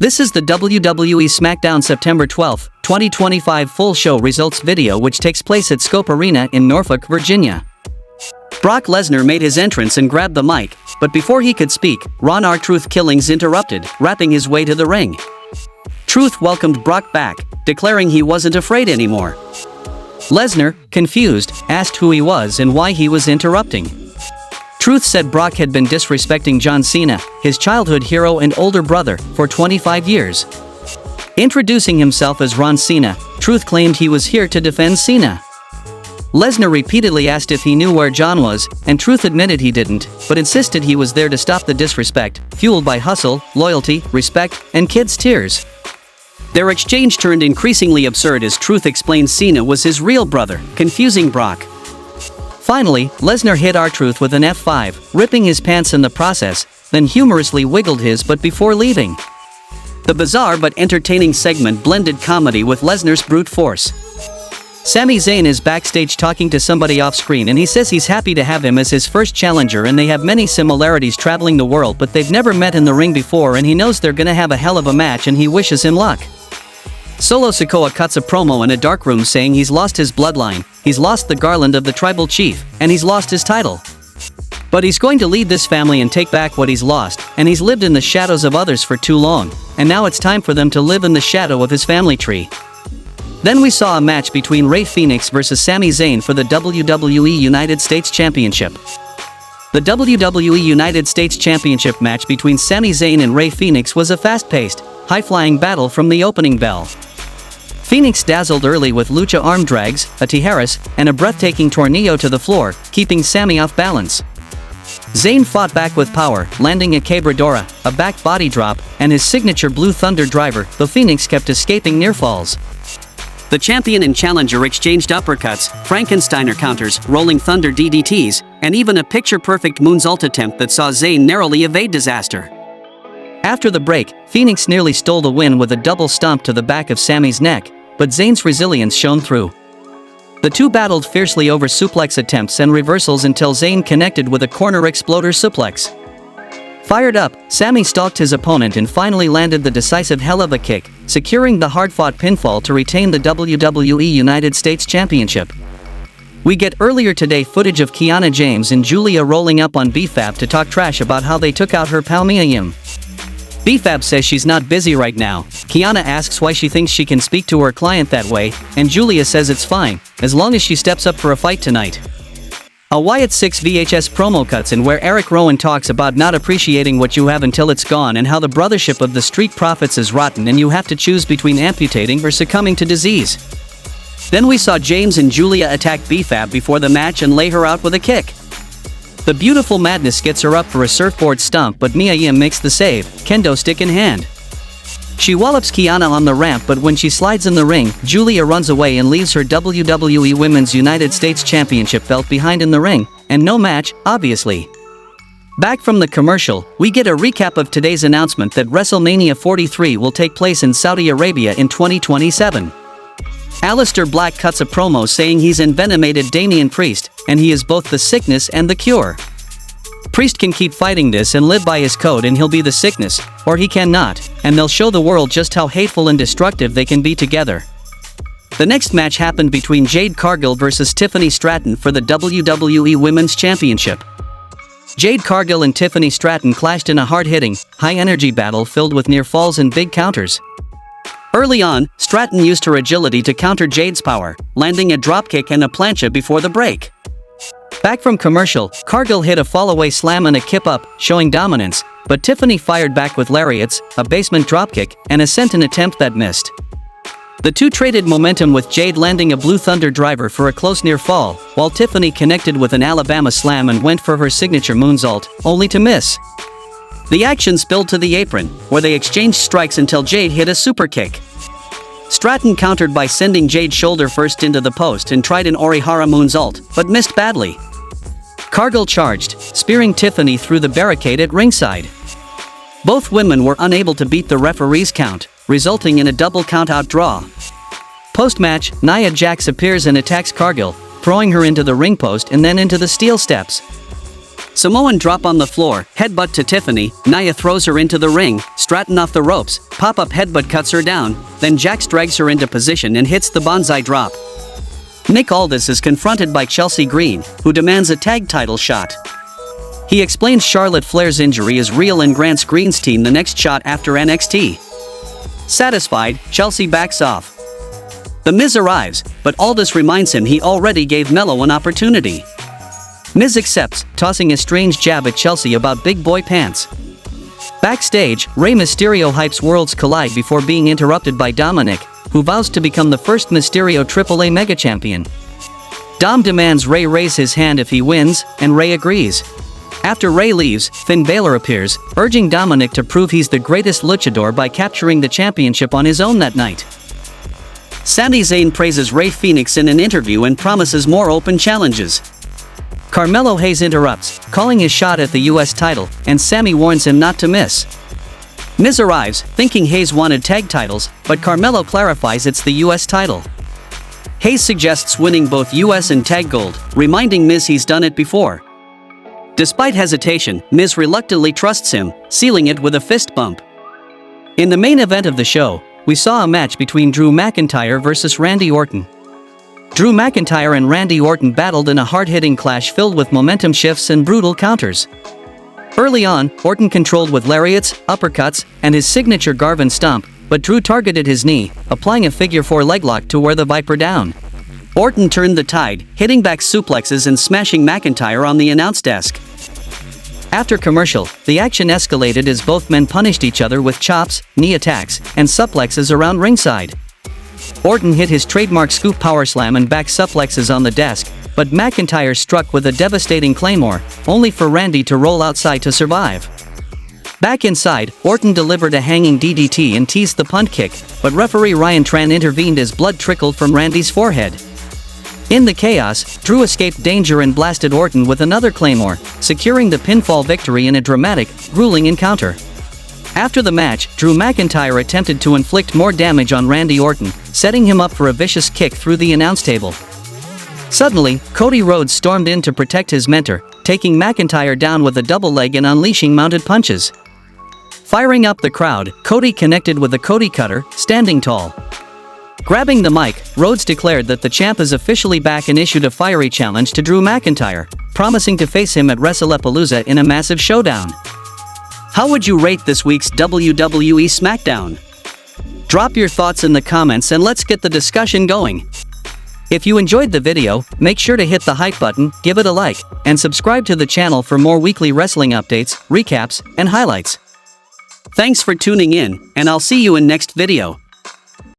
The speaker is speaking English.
This is the WWE SmackDown September 12, 2025 full show results video which takes place at Sikoa Arena in Norfolk, Virginia. Brock Lesnar made his entrance and grabbed the mic, but before he could speak, Ron R-Truth Killings interrupted, rapping his way to the ring. Truth welcomed Brock back, declaring he wasn't afraid anymore. Lesnar, confused, asked who he was and why he was interrupting. Truth said Brock had been disrespecting John Cena, his childhood hero and older brother, for 25 years. Introducing himself as Ron Cena, Truth claimed he was here to defend Cena. Lesnar repeatedly asked if he knew where John was, and Truth admitted he didn't, but insisted he was there to stop the disrespect, fueled by hustle, loyalty, respect, and kids' tears. Their exchange turned increasingly absurd as Truth explained Cena was his real brother, confusing Brock. Finally, Lesnar hit R-Truth with an F5, ripping his pants in the process, then humorously wiggled his butt before leaving. The bizarre but entertaining segment blended comedy with Lesnar's brute force. Sami Zayn is backstage talking to somebody off-screen and he says he's happy to have him as his first challenger and they have many similarities traveling the world but they've never met in the ring before and he knows they're gonna have a hell of a match and he wishes him luck. Solo Sikoa cuts a promo in a darkroom saying he's lost his bloodline, he's lost the garland of the tribal chief, and he's lost his title. But he's going to lead this family and take back what he's lost, and he's lived in the shadows of others for too long, and now it's time for them to live in the shadow of his family tree. Then we saw a match between Rey Fenix versus Sami Zayn for the WWE United States Championship. The WWE United States Championship match between Sami Zayn and Rey Fenix was a fast-paced, high-flying battle from the opening bell. Fenix dazzled early with lucha arm drags, a tijeras, and a breathtaking tornillo to the floor, keeping Sami off balance. Zayn fought back with power, landing a quebradora, a back body drop, and his signature Blue Thunder driver, though Fenix kept escaping near falls. The champion and challenger exchanged uppercuts, Frankensteiner counters, rolling thunder DDTs, and even a picture-perfect moonsault attempt that saw Zayn narrowly evade disaster. After the break, Fenix nearly stole the win with a double stomp to the back of Sami's neck, but Zayn's resilience shone through. The two battled fiercely over suplex attempts and reversals until Zayn connected with a corner exploder suplex. Fired up, Sami stalked his opponent and finally landed the decisive hell of a kick, securing the hard-fought pinfall to retain the WWE United States Championship. We get earlier today footage of Kiana James and Julia rolling up on BFAB to talk trash about how they took out her pal Mia Yim. BFAB says she's not busy right now, Kiana asks why she thinks she can speak to her client that way, and Julia says it's fine, as long as she steps up for a fight tonight. A Wyatt 6 VHS promo cuts in where Eric Rowan talks about not appreciating what you have until it's gone and how the brothership of the Street Profits is rotten and you have to choose between amputating or succumbing to disease. Then we saw James and Julia attack BFAB before the match and lay her out with a kick. The beautiful Madness gets her up for a surfboard stomp but Mia Yim makes the save, kendo stick in hand. She wallops Kiana on the ramp but when she slides in the ring, Julia runs away and leaves her WWE Women's United States Championship belt behind in the ring, and no match, obviously. Back from the commercial, we get a recap of today's announcement that WrestleMania 43 will take place in Saudi Arabia in 2027. Aleister Black cuts a promo saying he's envenomated Damian Priest, and he is both the sickness and the cure. Priest can keep fighting this and live by his code and he'll be the sickness, or he cannot, and they'll show the world just how hateful and destructive they can be together. The next match happened between Jade Cargill versus Tiffany Stratton for the WWE Women's Championship. Jade Cargill and Tiffany Stratton clashed in a hard-hitting, high-energy battle filled with near falls and big counters. Early on, Stratton used her agility to counter Jade's power, landing a dropkick and a plancha before the break. Back from commercial, Cargill hit a fall-away slam and a kip-up, showing dominance, but Tiffany fired back with lariats, a basement dropkick, and a senton attempt that missed. The two traded momentum with Jade landing a Blue Thunder driver for a close near fall, while Tiffany connected with an Alabama slam and went for her signature moonsault, only to miss. The action spilled to the apron, where they exchanged strikes until Jade hit a super kick. Stratton countered by sending Jade shoulder first into the post and tried an Orihara moonsault, but missed badly. Cargill charged, spearing Tiffany through the barricade at ringside. Both women were unable to beat the referee's count, resulting in a double count-out draw. Post-match, Nia Jax appears and attacks Cargill, throwing her into the ring post and then into the steel steps. Samoan drop on the floor, headbutt to Tiffany, Nia throws her into the ring, Stratton off the ropes, pop-up headbutt cuts her down, then Jax drags her into position and hits the bonsai drop. Nick Aldis is confronted by Chelsea Green, who demands a tag title shot. He explains Charlotte Flair's injury is real and grants Green's team the next shot after NXT. Satisfied, Chelsea backs off. The Miz arrives, but Aldis reminds him he already gave Melo an opportunity. Miz accepts, tossing a strange jab at Chelsea about big boy pants. Backstage, Rey Mysterio hypes Worlds Collide before being interrupted by Dominik, who vows to become the first Mysterio AAA Mega Champion. Dom demands Rey raise his hand if he wins, and Rey agrees. After Rey leaves, Finn Balor appears, urging Dominik to prove he's the greatest luchador by capturing the championship on his own that night. Sami Zayn praises Rey Fenix in an interview and promises more open challenges. Carmelo Hayes interrupts, calling his shot at the US title, and Sami warns him not to miss. Miz arrives, thinking Hayes wanted tag titles, but Carmelo clarifies it's the US title. Hayes suggests winning both US and tag gold, reminding Miz he's done it before. Despite hesitation, Miz reluctantly trusts him, sealing it with a fist bump. In the main event of the show, we saw a match between Drew McIntyre versus Randy Orton. Drew McIntyre and Randy Orton battled in a hard-hitting clash filled with momentum shifts and brutal counters. Early on, Orton controlled with lariats, uppercuts, and his signature Garvin stomp, but Drew targeted his knee, applying a figure 4 leglock to wear the Viper down. Orton turned the tide, hitting back suplexes and smashing McIntyre on the announce desk. After commercial, the action escalated as both men punished each other with chops, knee attacks, and suplexes around ringside. Orton hit his trademark scoop power slam and back suplexes on the desk, but McIntyre struck with a devastating claymore, only for Randy to roll outside to survive. Back inside, Orton delivered a hanging DDT and teased the punt kick, but referee Ryan Tran intervened as blood trickled from Randy's forehead. In the chaos, Drew escaped danger and blasted Orton with another claymore, securing the pinfall victory in a dramatic, grueling encounter. After the match, Drew McIntyre attempted to inflict more damage on Randy Orton, setting him up for a vicious kick through the announce table. Suddenly, Cody Rhodes stormed in to protect his mentor, taking McIntyre down with a double leg and unleashing mounted punches. Firing up the crowd, Cody connected with the Cody Cutter, standing tall. Grabbing the mic, Rhodes declared that the champ is officially back and issued a fiery challenge to Drew McIntyre, promising to face him at Wrestlepalooza in a massive showdown. How would you rate this week's WWE SmackDown? Drop your thoughts in the comments and let's get the discussion going. If you enjoyed the video, make sure to hit the hype button, give it a like, and subscribe to the channel for more weekly wrestling updates, recaps, and highlights. Thanks for tuning in, and I'll see you in next video.